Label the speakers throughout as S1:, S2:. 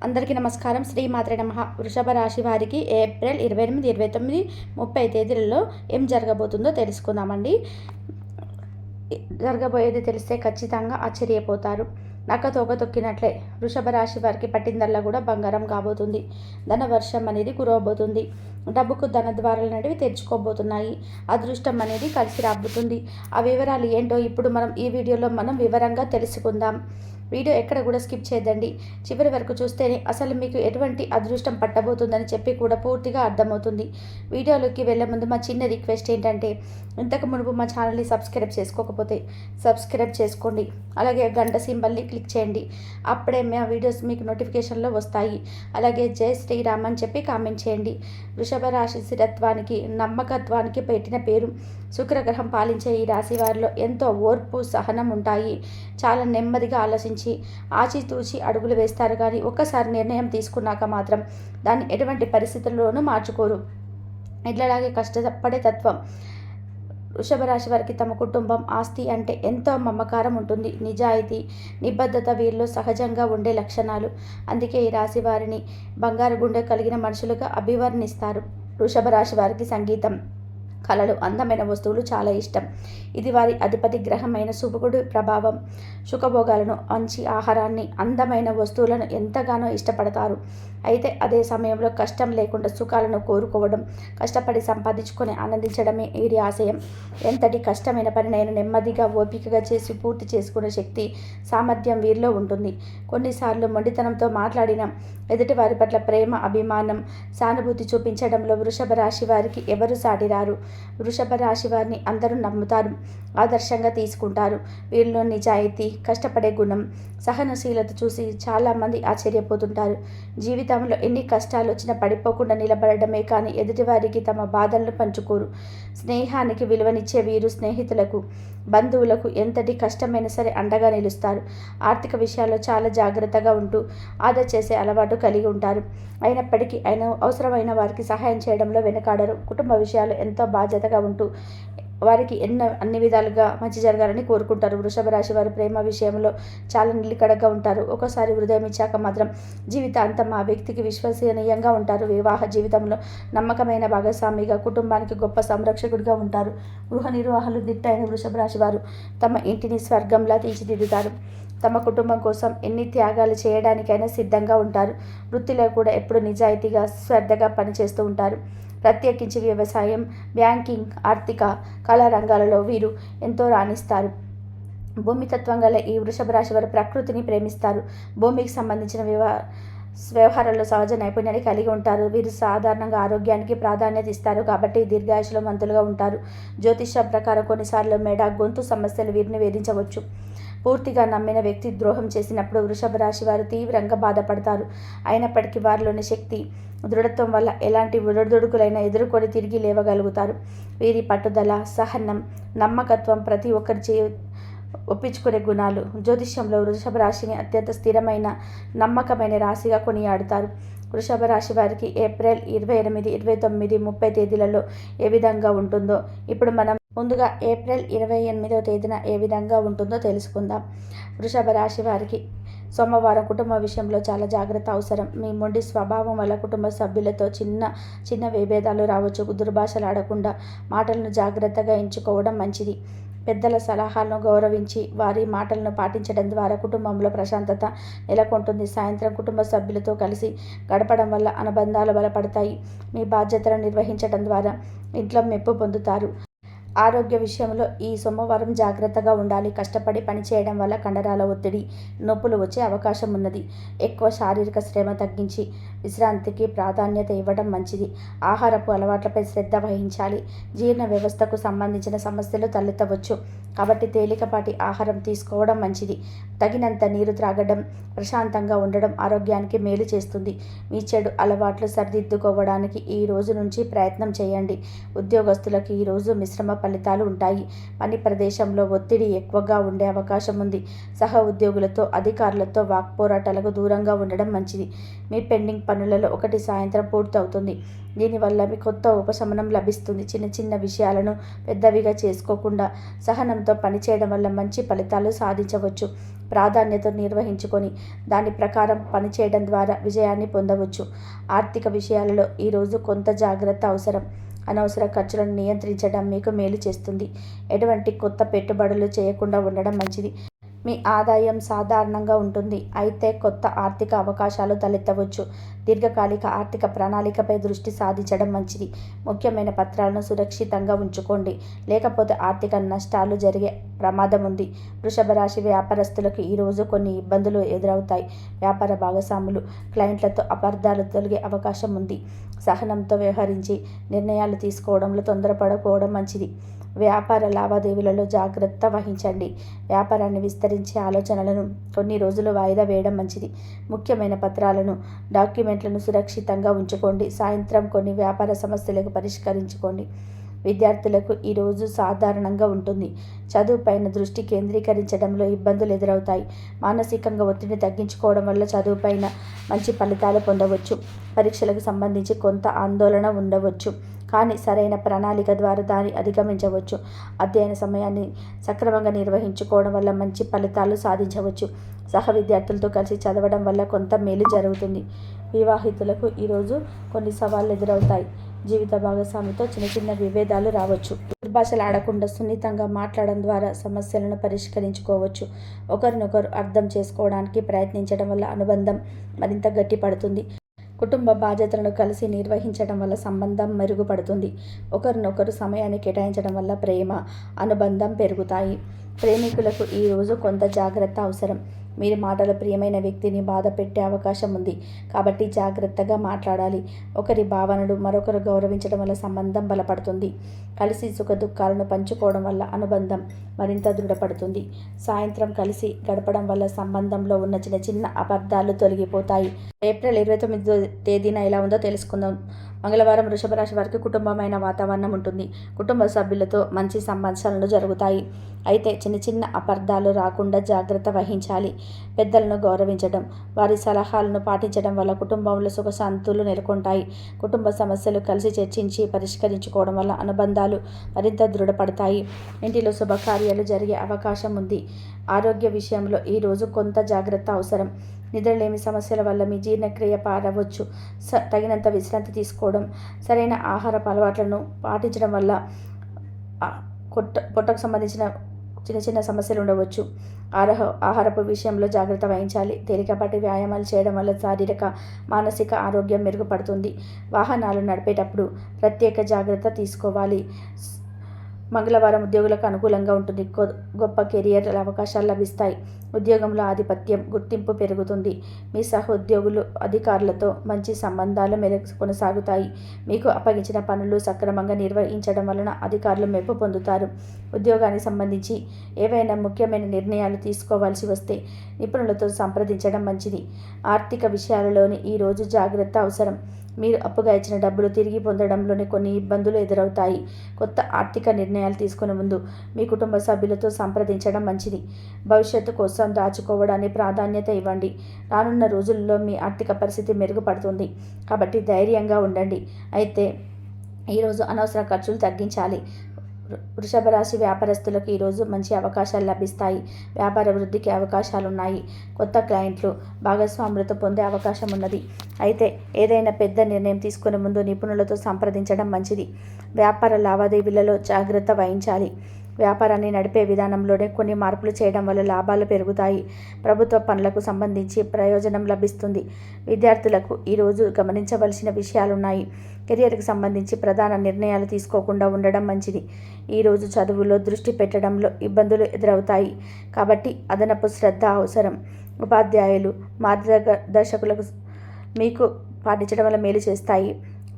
S1: అందరికీ నమస్కారం. శ్రీ మాత్రే నమః. వృషభ రాశి వారికి ఏప్రిల్ 28, 29, 30 తేదీలలో ఏం జరగబోతుందో తెలుసుకుందామండి. జరగబోయేది తెలిస్తే ఖచ్చితంగా ఆశ్చర్యపోతారు. నక్కతోక తొక్కినట్లే వృషభ రాశి వారికి పట్టిందల్లా కూడా బంగారం కాబోతుంది. ధన వర్షం అనేది కురవబోతుంది. డబ్బుకు ధన ద్వారాలు అనేవి తెరుచుకోబోతున్నాయి. అదృష్టం అనేది కలిసి రాబోతుంది. ఆ వివరాలు ఏంటో ఇప్పుడు ఈ వీడియోలో మనం వివరంగా తెలుసుకుందాం. వీడియో ఎక్కడ కూడా స్కిప్ చేయదండి. చివరి వరకు చూస్తేనే అసలు మీకు ఎటువంటి అదృష్టం పట్టబోతుందని చెప్పి కూడా పూర్తిగా అర్థమవుతుంది. వీడియోలోకి వెళ్ళే ముందు మా చిన్న రిక్వెస్ట్ ఏంటంటే, ఇంతకు మునుపు మా ఛానల్ని సబ్స్క్రైబ్ చేసుకోకపోతే సబ్స్క్రైబ్ చేసుకోండి. అలాగే గంట సింబల్ని క్లిక్ చేయండి. అప్పుడే మా వీడియోస్ మీకు నోటిఫికేషన్లో వస్తాయి. అలాగే జై శ్రీరామ్ అని చెప్పి కామెంట్ చేయండి. వృషభ రాశి స్థిరత్వానికి, నమ్మకత్వానికి పెట్టిన పేరు. శుక్రగ్రహం పాలించే ఈ రాశి వారిలో ఎంతో ఓర్పు, సహనం ఉంటాయి. చాలా నెమ్మదిగా ఆలోచించి ఆచితూచి అడుగులు వేస్తారు. కానీ ఒక్కసారి నిర్ణయం తీసుకున్నాక మాత్రం దాన్ని ఎటువంటి పరిస్థితుల్లోనూ మార్చుకోరు. ఇట్లాగే కష్టపడే తత్వం. వృషభ రాశి వారికి తమ కుటుంబం, ఆస్తి అంటే ఎంతో మమకారం ఉంటుంది. నిజాయితీ, నిబద్ధత వీరిలో సహజంగా ఉండే లక్షణాలు. అందుకే ఈ రాశి వారిని బంగారు గుండె కలిగిన మనుషులుగా అభివర్ణిస్తారు. వృషభ రాశి వారికి సంగీతం, కళలు, అందమైన వస్తువులు చాలా ఇష్టం. ఇది వారి అధిపతి గ్రహమైన శుభకుడి ప్రభావం. సుఖభోగాలను, మంచి ఆహారాన్ని, అందమైన వస్తువులను ఎంతగానో ఇష్టపడతారు. అయితే అదే సమయంలో కష్టం లేకుండా సుఖాలను కోరుకోవడం, కష్టపడి సంపాదించుకొని ఆనందించడమే వీరి ఆశయం. ఎంతటి కష్టమైన పనినైనా నెమ్మదిగా, ఓపికగా చేసి పూర్తి చేసుకునే శక్తి, సామర్థ్యం వీరిలో ఉంటుంది. కొన్నిసార్లు మొండితనంతో మాట్లాడిన ఎదుటి వారి పట్ల ప్రేమ, అభిమానం, సానుభూతి చూపించడంలో వృషభ రాశి వారికి ఎవరు సాటిరారు. వృషభ రాశి వారిని అందరూ నమ్ముతారు, ఆదర్శంగా తీసుకుంటారు. వీరిలో నిజాయితీ, కష్టపడే గుణం, సహనశీలత చూసి చాలామంది ఆశ్చర్యపోతుంటారు. జీవితంలో ఎన్ని కష్టాలు వచ్చినా పడిపోకుండా నిలబడమే కానీ ఎదుటివారికి తమ బాధలను పంచుకోరు. స్నేహానికి విలువనిచ్చే వీరు స్నేహితులకు, బంధువులకు ఎంతటి కష్టమైనా సరే అండగా నిలుస్తారు. ఆర్థిక విషయాల్లో చాలా జాగ్రత్తగా ఉంటూ ఆదా చేసే అలవాటు కలిగి ఉంటారు. అయినప్పటికీ అవసరమైన వారికి సహాయం చేయడంలో వెనకాడరు. కుటుంబ విషయాలు ఎంతో బాధ్యతగా ఉంటూ వారికి అన్ని విధాలుగా మంచి జరగాలని కోరుకుంటారు. వృషభ రాశి వారు ప్రేమ విషయంలో చాలా నిలకడగా ఉంటారు. ఒకసారి హృదయం ఇచ్చాక మాత్రం జీవితాంతం ఆ వ్యక్తికి విశ్వసనీయంగా ఉంటారు. వివాహ జీవితంలో నమ్మకమైన భాగస్వామిగా, కుటుంబానికి గొప్ప సంరక్షకుడిగా ఉంటారు. గృహ నిర్వహణలు దిట్టైన వృషభ రాశి వారు తమ ఇంటిని స్వర్గంలా తీర్చిదిద్దుతారు. తమ కుటుంబం కోసం ఎన్ని త్యాగాలు చేయడానికైనా సిద్ధంగా ఉంటారు. వృత్తిలో కూడా ఎప్పుడు నిజాయితీగా, శ్రద్ధగా పనిచేస్తూ ఉంటారు. ప్రత్యేకించి వ్యవసాయం, బ్యాంకింగ్, ఆర్థిక, కళా రంగాలలో వీరు ఎంతో రాణిస్తారు. భూమితత్వం గల ఈ వృషభ రాశి వారు ప్రకృతిని ప్రేమిస్తారు. భూమికి సంబంధించిన వ్యవహారాల్లో సహజ నైపుణ్యాన్ని కలిగి ఉంటారు. వీరు సాధారణంగా ఆరోగ్యానికి ప్రాధాన్యత ఇస్తారు కాబట్టి దీర్ఘాయుషులో మంతులుగా ఉంటారు. జ్యోతిష్యం ప్రకారం కొన్నిసార్లు మెడ, గొంతు సమస్యలు వీరిని వేధించవచ్చు. పూర్తిగా నమ్మిన వ్యక్తి ద్రోహం చేసినప్పుడు వృషభ రాశి వారు తీవ్రంగా బాధపడతారు. అయినప్పటికీ వారిలోని శక్తి, దృఢత్వం వల్ల ఎలాంటి ఒడిదుడుకులైనా ఎదుర్కొని తిరిగి లేవగలుగుతారు. వీరి పట్టుదల, సహనం, నమ్మకత్వం ప్రతి ఒక్కరి ఒప్పించుకునే గుణాలు జ్యోతిష్యంలో వృషభ రాశిని అత్యంత స్థిరమైన, నమ్మకమైన రాశిగా కొనియాడుతారు. వృషభ రాశి వారికి ఏప్రిల్ 28, 29, 30 తేదీలలో ఏ విధంగా ఉంటుందో ఇప్పుడు మనం ముందుగా ఏప్రిల్ 28వ తేదీన ఏ విధంగా ఉంటుందో తెలుసుకుందాం. వృషభ రాశి వారికి సోమవారం కుటుంబ విషయంలో చాలా జాగ్రత్త అవసరం. మీ మొండి స్వభావం వల్ల కుటుంబ సభ్యులతో చిన్న విభేదాలు రావచ్చు. దుర్భాషలాడకుండా మాటలను జాగ్రత్తగా ఎంచుకోవడం మంచిది. పెద్దల సలహాలను గౌరవించి వారి మాటలను పాటించడం ద్వారా కుటుంబంలో ప్రశాంతత నెలకొంటుంది. సాయంత్రం కుటుంబ సభ్యులతో కలిసి గడపడం వల్ల అనుబంధాలు బలపడతాయి. మీ బాధ్యతలను నిర్వహించడం ద్వారా ఇంట్లో మెప్పు పొందుతారు. ఆరోగ్య విషయంలో ఈ సోమవారం జాగ్రత్తగా ఉండాలి. కష్టపడి పనిచేయడం వల్ల కండరాల ఒత్తిడి, నొప్పులు వచ్చే అవకాశం ఉన్నది. ఎక్కువ శారీరక శ్రమ తగ్గించి విశ్రాంతికి ప్రాధాన్యత ఇవ్వడం మంచిది. ఆహారపు అలవాట్లపై శ్రద్ధ వహించాలి. జీర్ణ వ్యవస్థకు సంబంధించిన సమస్యలు తలెత్తవచ్చు కాబట్టి తేలికపాటి ఆహారం తీసుకోవడం మంచిది. తగినంత నీరు త్రాగడం, ప్రశాంతంగా ఉండడం ఆరోగ్యానికి మేలు చేస్తుంది. మీ చెడు అలవాట్లు సరిదిద్దుకోవడానికి ఈ రోజు నుంచి ప్రయత్నం చేయండి. ఉద్యోగస్తులకు ఈ రోజు మిశ్రమ ఫలితాలు ఉంటాయి. పని ప్రదేశంలో ఒత్తిడి ఎక్కువగా ఉండే అవకాశం ఉంది. సహ ఉద్యోగులతో, అధికారులతో వాక్పోరాటాలకు దూరంగా ఉండడం మంచిది. మీ పెండింగ్ పనులలో ఒకటి సాయంత్రం పూర్తవుతుంది. దీనివల్ల మీ కొత్త ఉపశమనం లభిస్తుంది. చిన్న చిన్న విషయాలను పెద్దవిగా చేసుకోకుండా సహనంతో పనిచేయడం వల్ల మంచి ఫలితాలు సాధించవచ్చు. ప్రాధాన్యతను నిర్వహించుకొని దాని ప్రకారం పనిచేయడం ద్వారా విజయాన్ని పొందవచ్చు. ఆర్థిక విషయాలలో ఈరోజు కొంత జాగ్రత్త అవసరం. అనవసర ఖర్చులను నియంత్రించడం మీకు మేలు చేస్తుంది. ఎటువంటి కొత్త పెట్టుబడులు చేయకుండా ఉండడం మంచిది. మీ ఆదాయం సాధారణంగా ఉంటుంది, అయితే కొత్త ఆర్థిక అవకాశాలు తలెత్తవచ్చు. దీర్ఘకాలిక ఆర్థిక ప్రణాళికపై దృష్టి సాధించడం మంచిది. ముఖ్యమైన పత్రాలను సురక్షితంగా ఉంచుకోండి, లేకపోతే ఆర్థిక నష్టాలు జరిగే ప్రమాదం ఉంది. వృషభ రాశి వ్యాపారస్తులకు ఈరోజు కొన్ని ఇబ్బందులు ఎదురవుతాయి. వ్యాపార భాగస్వాములు, క్లయింట్లతో అపార్థాలు తొలగే అవకాశం ఉంది. సహనంతో వ్యవహరించి నిర్ణయాలు తీసుకోవడంలో తొందరపడకపోవడం మంచిది. వ్యాపార లావాదేవీలలో జాగ్రత్త వహించండి. వ్యాపారాన్ని విస్తరించే ఆలోచనలను కొన్ని రోజులు వాయిదా వేయడం మంచిది. ముఖ్యమైన పత్రాలను, డాక్యుమెంట్లను సురక్షితంగా ఉంచుకోండి. సాయంత్రం కొన్ని వ్యాపార సమస్యలకు పరిష్కరించుకోండి. విద్యార్థులకు ఈరోజు సాధారణంగా ఉంటుంది. చదువుపైన దృష్టి కేంద్రీకరించడంలో ఇబ్బందులు ఎదురవుతాయి. మానసికంగా ఒత్తిడిని తగ్గించుకోవడం వల్ల చదువుపైన మంచి ఫలితాలు పొందవచ్చు. పరీక్షలకు సంబంధించి కొంత ఆందోళన ఉండవచ్చు, కానీ సరైన ప్రణాళిక ద్వారా దాన్ని అధిగమించవచ్చు. అధ్యయన సమయాన్ని సక్రమంగా నిర్వహించుకోవడం వల్ల మంచి ఫలితాలు సాధించవచ్చు. సహ విద్యార్థులతో కలిసి చదవడం వల్ల కొంత మేలు జరుగుతుంది. వివాహితులకు ఈరోజు కొన్ని సవాళ్లు ఎదురవుతాయి. జీవిత భాగస్వామితో చిన్న చిన్న విభేదాలు రావచ్చు. దుర్భాషలు ఆడకుండా సున్నితంగా మాట్లాడడం ద్వారా సమస్యలను పరిష్కరించుకోవచ్చు. ఒకరినొకరు అర్థం చేసుకోవడానికి ప్రయత్నించడం వల్ల అనుబంధం మరింత గట్టిపడుతుంది. కుటుంబ బాధ్యతలను కలిసి నిర్వహించడం వల్ల సంబంధం మెరుగుపడుతుంది. ఒకరినొకరు సమయాన్ని కేటాయించడం వల్ల ప్రేమ, అనుబంధం పెరుగుతాయి. ప్రేమికులకు ఈరోజు కొంత జాగ్రత్త అవసరం. మీరు మాటల ప్రియమైన వ్యక్తిని బాధ పెట్టే అవకాశం ఉంది, కాబట్టి జాగ్రత్తగా మాట్లాడాలి. ఒకరి భావనలు మరొకరు గౌరవించడం వల్ల సంబంధం బలపడుతుంది. కలిసి సుఖ దుఃఖాలను పంచుకోవడం వల్ల అనుబంధం మరింత దృఢపడుతుంది. సాయంత్రం కలిసి గడపడం వల్ల సంబంధంలో ఉన్న చిన్న చిన్న అపార్థాలు తొలగిపోతాయి. ఏప్రిల్ 29వ తేదీన ఎలా ఉందో తెలుసుకుందాం. మంగళవారం వృషభ రాశి వారికి కుటుంబమైన వాతావరణం ఉంటుంది. కుటుంబ సభ్యులతో మంచి సంభాషణలు జరుగుతాయి, అయితే చిన్న చిన్న అపార్థాలు రాకుండా జాగ్రత్త వహించాలి. పెద్దలను గౌరవించడం, వారి సలహాలను పాటించడం వల్ల కుటుంబంలో సుఖశాంతులు నెలకొంటాయి. కుటుంబ సమస్యలు కలిసి చర్చించి పరిష్కరించుకోవడం వల్ల అనుబంధాలు మరింత దృఢపడతాయి. ఇంటిలో శుభకార్యాలు జరిగే అవకాశం ఉంది. ఆరోగ్య విషయంలో ఈరోజు కొంత జాగ్రత్త అవసరం. నిద్రలేమి సమస్యల వల్ల మీ జీర్ణక్రియ పారవచ్చు. తగినంత విశ్రాంతి తీసుకోవడం, సరైన ఆహారపు అలవాట్లను పాటించడం వల్ల పొట్టకు సంబంధించిన చిన్న చిన్న సమస్యలు ఉండవచ్చు. ఆహారపు విషయంలో జాగ్రత్త వహించాలి. తేలికపాటి వ్యాయామాలు చేయడం వల్ల శారీరక, మానసిక ఆరోగ్యం మెరుగుపడుతుంది. వాహనాలు నడిపేటప్పుడు ప్రత్యేక జాగ్రత్త తీసుకోవాలి. మంగళవారం ఉద్యోగులకు అనుకూలంగా ఉంటుంది. గొప్ప కెరియర్ అవకాశాలు లభిస్తాయి. ఉద్యోగంలో ఆధిపత్యం, గుర్తింపు పెరుగుతుంది. మీ సహోద్యోగులు, అధికారులతో మంచి సంబంధాలు కొనసాగుతాయి. మీకు అప్పగించిన పనులు సక్రమంగా నిర్వహించడం వలన అధికారులు మెప్పు పొందుతారు. ఉద్యోగానికి సంబంధించి ఏవైనా ముఖ్యమైన నిర్ణయాలు తీసుకోవాల్సి వస్తే నిపుణులతో సంప్రదించడం మంచిది. ఆర్థిక విషయాలలోని ఈరోజు జాగ్రత్త అవసరం. మీరు అప్పుగా ఇచ్చిన డబ్బులు తిరిగి పొందడంలోనే కొన్ని ఇబ్బందులు ఎదురవుతాయి. కొత్త ఆర్థిక నిర్ణయాలు తీసుకునే ముందు మీ కుటుంబ సభ్యులతో సంప్రదించడం మంచిది. భవిష్యత్తు కోసం దాచుకోవడానికి ప్రాధాన్యత ఇవ్వండి. రానున్న రోజుల్లో మీ ఆర్థిక పరిస్థితి మెరుగుపడుతుంది, కాబట్టి ధైర్యంగా ఉండండి. అయితే ఈరోజు అనవసర ఖర్చులు తగ్గించాలి. వృషభ రాశి వ్యాపారస్తులకు ఈరోజు మంచి అవకాశాలు లభిస్తాయి. వ్యాపార వృద్ధికి అవకాశాలున్నాయి. కొత్త క్లయింట్లు, భాగస్వాములతో పొందే అవకాశం ఉన్నది. అయితే ఏదైనా పెద్ద నిర్ణయం తీసుకునే ముందు నిపుణులతో సంప్రదించడం మంచిది. వ్యాపార లావాదేవీలలో జాగ్రత్త వహించాలి. వ్యాపారాన్ని నడిపే విధానంలోనే కొన్ని మార్పులు చేయడం వల్ల లాభాలు పెరుగుతాయి. ప్రభుత్వ పనులకు సంబంధించి ప్రయోజనం లభిస్తుంది. విద్యార్థులకు ఈరోజు గమనించవలసిన విషయాలున్నాయి. కెరియర్కి సంబంధించి ప్రధాన నిర్ణయాలు తీసుకోకుండా ఉండడం మంచిది. ఈరోజు చదువులో దృష్టి పెట్టడంలో ఇబ్బందులు ఎదురవుతాయి, కాబట్టి అదనపు శ్రద్ధ అవసరం. ఉపాధ్యాయులు, మార్గదర్శకులకు మీకు పాటించడం వల్ల మేలు చేస్తాయి.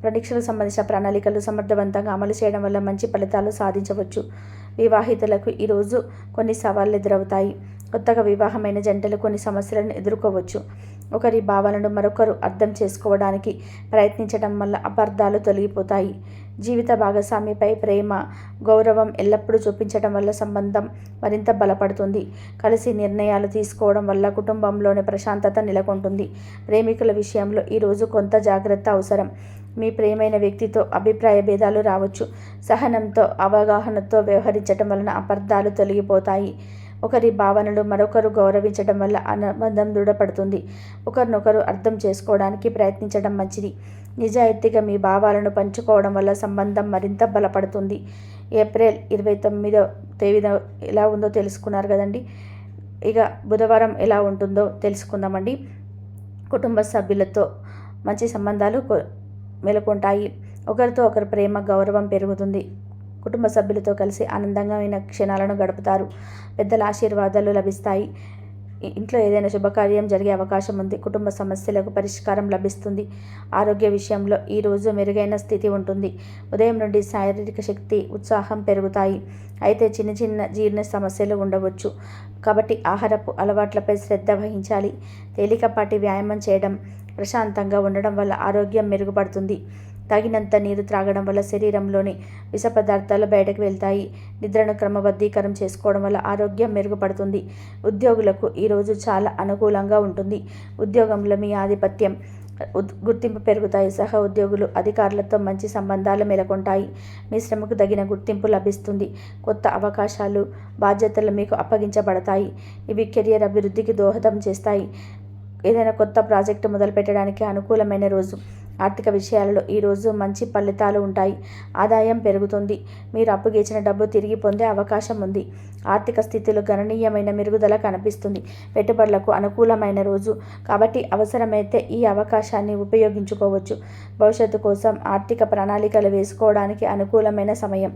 S1: పరీక్షలకు సంబంధించిన ప్రణాళికలు సమర్థవంతంగా అమలు చేయడం వల్ల మంచి ఫలితాలు సాధించవచ్చు. వివాహితులకు ఈరోజు కొన్ని సవాళ్లు ఎదురవుతాయి. కొత్తగా వివాహమైన జంటలు కొన్ని సమస్యలను ఎదుర్కోవచ్చు. ఒకరి భావనను మరొకరు అర్థం చేసుకోవడానికి ప్రయత్నించడం వల్ల అపార్థాలు తొలగిపోతాయి. జీవిత భాగస్వామిపై ప్రేమ, గౌరవం ఎల్లప్పుడూ చూపించడం వల్ల సంబంధం మరింత బలపడుతుంది. కలిసి నిర్ణయాలు తీసుకోవడం వల్ల కుటుంబంలోని ప్రశాంతత నెలకొంటుంది. ప్రేమికుల విషయంలో ఈరోజు కొంత జాగ్రత్త అవసరం. మీ ప్రియమైన వ్యక్తితో అభిప్రాయ భేదాలు రావచ్చు. సహనంతో, అవగాహనతో వ్యవహరించడం వలన అపార్థాలు తొలగిపోతాయి. ఒకరి భావనలు మరొకరు గౌరవించడం వల్ల అనుబంధం దృఢపడుతుంది. ఒకరినొకరు అర్థం చేసుకోవడానికి ప్రయత్నించడం మంచిది. నిజాయితీగా మీ భావాలను పంచుకోవడం వల్ల సంబంధం మరింత బలపడుతుంది. ఏప్రిల్ 29వ తేదీన ఎలా ఉందో తెలుసుకున్నారు కదండి. ఇక బుధవారం ఎలా ఉంటుందో తెలుసుకుందామండి. కుటుంబ సభ్యులతో మంచి సంబంధాలు మెలకుంటాయి. ఒకరితో ఒకరు ప్రేమ, గౌరవం పెరుగుతుంది. కుటుంబ సభ్యులతో కలిసి ఆనందమైన క్షణాలను గడుపుతారు. పెద్దల ఆశీర్వాదాలు లభిస్తాయి. ఇంట్లో ఏదైనా శుభకార్యం జరిగే అవకాశం ఉంది. కుటుంబ సమస్యలకు పరిష్కారం లభిస్తుంది. ఆరోగ్య విషయంలో ఈరోజు మెరుగైన స్థితి ఉంటుంది. ఉదయం నుండి శారీరక శక్తి, ఉత్సాహం పెరుగుతాయి. అయితే చిన్న చిన్న జీర్ణ సమస్యలు ఉండవచ్చు. కాబట్టి ఆహారపు అలవాట్లపై శ్రద్ధ వహించాలి. తేలికపాటి వ్యాయామం చేయడం, ప్రశాంతంగా ఉండడం వల్ల ఆరోగ్యం మెరుగుపడుతుంది. తగినంత నీరు త్రాగడం వల్ల శరీరంలోని విష పదార్థాలు బయటకు వెళ్తాయి. నిద్రను క్రమబద్ధీకరణ చేసుకోవడం వల్ల ఆరోగ్యం మెరుగుపడుతుంది. ఉద్యోగులకు ఈరోజు చాలా అనుకూలంగా ఉంటుంది. ఉద్యోగంలో మీ ఆధిపత్యం, గుర్తింపు పెరుగుతాయి. సహ ఉద్యోగులు, అధికారులతో మంచి సంబంధాలు నెలకొంటాయి. మీ శ్రమకు తగిన గుర్తింపు లభిస్తుంది. కొత్త అవకాశాలు, బాధ్యతలు మీకు అప్పగించబడతాయి. ఇవి కెరియర్ అభివృద్ధికి దోహదం చేస్తాయి. ఏదైనా కొత్త ప్రాజెక్టు మొదలుపెట్టడానికి అనుకూలమైన రోజు. ఆర్థిక విషయాలలో ఈరోజు మంచి ఫలితాలు ఉంటాయి. ఆదాయం పెరుగుతుంది. మీరు అప్పుగిచ్చిన డబ్బు తిరిగి పొందే అవకాశం ఉంది. ఆర్థిక స్థితిలో గణనీయమైన మెరుగుదల కనిపిస్తుంది. పెట్టుబడులకు అనుకూలమైన రోజు కాబట్టి అవసరమైతే ఈ అవకాశాన్ని ఉపయోగించుకోవచ్చు. భవిష్యత్తు కోసం ఆర్థిక ప్రణాళికలు వేసుకోవడానికి అనుకూలమైన సమయం.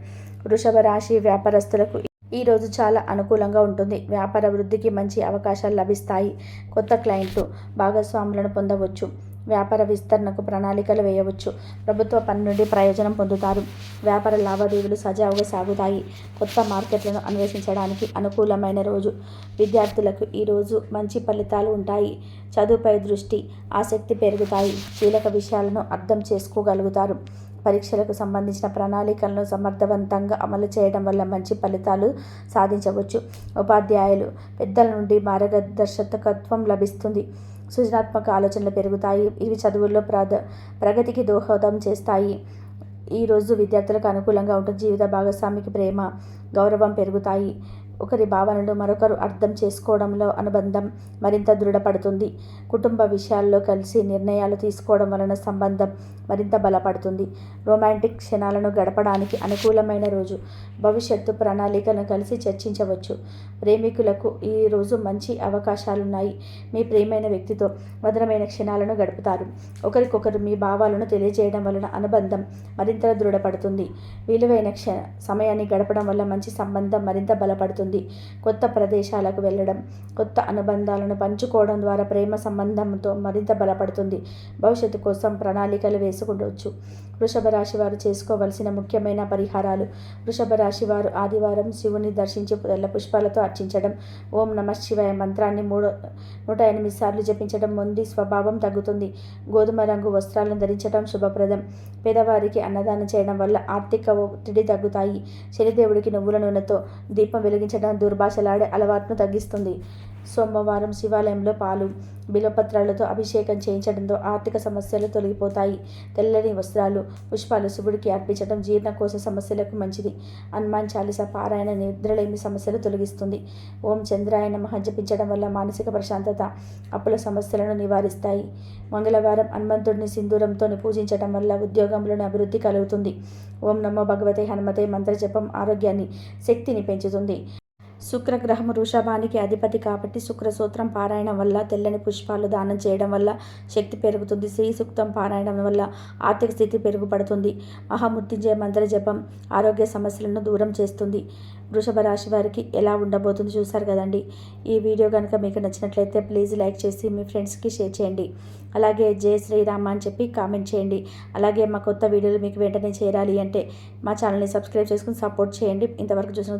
S1: వృషభ రాశి వ్యాపారస్తులకు ఈరోజు చాలా అనుకూలంగా ఉంటుంది. వ్యాపార వృద్ధికి మంచి అవకాశాలు లభిస్తాయి. కొత్త క్లయింట్లు, భాగస్వాములను పొందవచ్చు. వ్యాపార విస్తరణకు ప్రణాళికలు వేయవచ్చు. ప్రభుత్వ పని నుండి ప్రయోజనం పొందుతారు. వ్యాపార లావాదేవీలు సజావుగా సాగుతాయి. కొత్త మార్కెట్లను అన్వేషించడానికి అనుకూలమైన రోజు. విద్యార్థులకు ఈరోజు మంచి ఫలితాలు ఉంటాయి. చదువుపై దృష్టి, ఆసక్తి పెరుగుతాయి. కీలక విషయాలను అర్థం చేసుకోగలుగుతారు. పరీక్షలకు సంబంధించిన ప్రణాళికలను సమర్థవంతంగా అమలు చేయడం వల్ల మంచి ఫలితాలు సాధించవచ్చు. ఉపాధ్యాయులు, పెద్దల నుండి మార్గదర్శకత్వం లభిస్తుంది. సృజనాత్మక ఆలోచనలు పెరుగుతాయి. ఇవి చదువుల్లో ప్రగతికి దోహదం చేస్తాయి. ఈరోజు విద్యార్థులకు అనుకూలంగా ఉంటుంది. జీవిత భాగస్వామికి ప్రేమ, గౌరవం పెరుగుతాయి. ఒకరి భావనలు మరొకరు అర్థం చేసుకోవడంలో అనుబంధం మరింత దృఢపడుతుంది. కుటుంబ విషయాల్లో కలిసి నిర్ణయాలు తీసుకోవడం వలన సంబంధం మరింత బలపడుతుంది. రొమాంటిక్ క్షణాలను గడపడానికి అనుకూలమైన రోజు. భవిష్యత్తు ప్రణాళికలను కలిసి చర్చించవచ్చు. ప్రేమికులకు ఈరోజు మంచి అవకాశాలున్నాయి. మీ ప్రియమైన వ్యక్తితో మధురమైన క్షణాలను గడుపుతారు. ఒకరికొకరు మీ భావాలను తెలియజేయడం వలన అనుబంధం మరింత దృఢపడుతుంది. విలువైన సమయాన్ని గడపడం వల్ల మంచి సంబంధం మరింత బలపడుతుంది. కొత్త ప్రదేశాలకు వెళ్ళడం, కొత్త అనుబంధాలను పంచుకోవడం ద్వారా ప్రేమ సంబంధంతో మరింత బలపడుతుంది. భవిష్యత్తు కోసం ప్రణాళికలు వేసుకోవచ్చు. వృషభ రాశి వారు చేసుకోవలసిన ముఖ్యమైన పరిహారాలు. వృషభ రాశి వారు ఆదివారం శివుని దర్శించి తెల్ల పుష్పాలతో అర్చించడం, ఓం నమః శివాయ మంత్రాన్ని 108 సార్లు జపించడం మొండి స్వభావం తగ్గుతుంది. గోధుమ రంగు వస్త్రాలను ధరించడం శుభప్రదం. పేదవారికి అన్నదానం చేయడం వల్ల ఆర్థిక ఒత్తిడి తగ్గుతాయి. శనిదేవుడికి నువ్వుల నూనెతో దీపం వెలిగించడం దుర్భాషలాడే అలవాటును తగ్గిస్తుంది. సోమవారం శివాలయంలో పాలు, బిల్వపత్రాలతో అభిషేకం చేయించడంతో ఆర్థిక సమస్యలు తొలగిపోతాయి. తెల్లని వస్త్రాలు, పుష్పాలు శివుడికి అర్పించడం జీర్ణకోశ సమస్యలకు మంచిది. హనుమాన్ చాలీస పారాయణ నిద్రలేమి సమస్యలు తొలగిస్తుంది. ఓం చంద్రాయ నమః జపించడం వల్ల మానసిక ప్రశాంతత, అప్పుల సమస్యలను నివారిస్తాయి. మంగళవారం హనుమంతుడిని సింధూరంతో పూజించడం వల్ల ఉద్యోగంలోని అభివృద్ధి కలుగుతుంది. ఓం నమో భగవతే హనుమతే మంత్ర జపం ఆరోగ్యాన్ని, శక్తిని పెంచుతుంది. శుక్రగ్రహం వృషభానికి అధిపతి కాబట్టి శుక్ర సూత్రం పారాయణం వల్ల, తెల్లని పుష్పాలు దానం చేయడం వల్ల శక్తి పెరుగుతుంది. శ్రీ సూక్తం పారాయణం వల్ల ఆర్థిక స్థితి పెరుగుపడుతుంది. మహామృత్యుంజయ మంత్ర జపం ఆరోగ్య సమస్యలను దూరం చేస్తుంది. వృషభ రాశి వారికి ఎలా ఉండబోతుంది చూసారు కదండి. ఈ వీడియో కనుక మీకు నచ్చినట్లయితే ప్లీజ్ లైక్ చేసి మీ ఫ్రెండ్స్కి షేర్ చేయండి. అలాగే జై శ్రీరామ అని చెప్పి కామెంట్ చేయండి. అలాగే మా కొత్త వీడియోలు మీకు వెంటనే చేరాలి అంటే మా ఛానల్ని సబ్స్క్రైబ్ చేసుకుని సపోర్ట్ చేయండి. ఇంతవరకు చూసిన